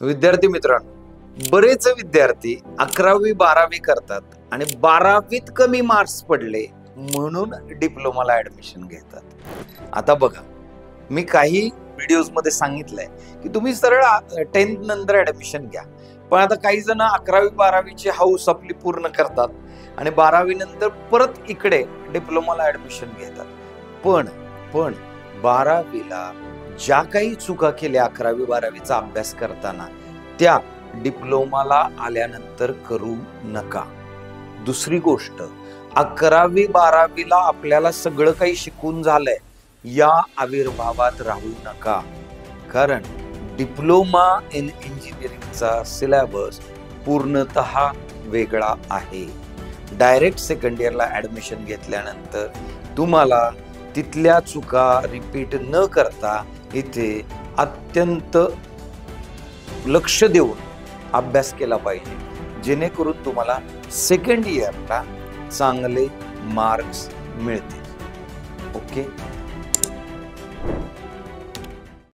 विद्यार्थी मित्रांनो, बरेच विद्यार्थी 11वी-12वी करतात आणि 12वीत कमी मार्क्स पडले म्हणून डिप्लोमाला ऍडमिशन घेतात. आता बघा, मी काही व्हिडिओज मध्ये सांगितलंय की तुम्ही सरळ 10th नंतर ऍडमिशन घ्या. पण आता काही जण 11वी-12वीची हौस आपली पूर्ण करतात आणि 12वी नंतर परत इकडे डिप्लोमाला ऍडमिशन घेतात. पण 12वीला ज्या काही चुका केल्या 11वी-12वीचा अभ्यास करताना त्या डिप्लोमाला आल्यानंतर करू नका. दुसरी गोष्ट, 11वी-12वीला आपल्याला सगळं काही शिकून झालंय या आविर्भावात राहू नका. कारण डिप्लोमा इन इंजिनिअरिंगचा सिलेबस पूर्णतः वेगळा आहे. डायरेक्ट सेकंड इयरला ऍडमिशन घेतल्यानंतर तुम्हाला तिथल्या चुका रिपीट न करता इथे अत्यंत लक्ष देऊन अभ्यास केला पाहिजे, जेणेकरून तुम्हाला सेकंड इयरला चांगले मार्क्स मिळतील. ओके.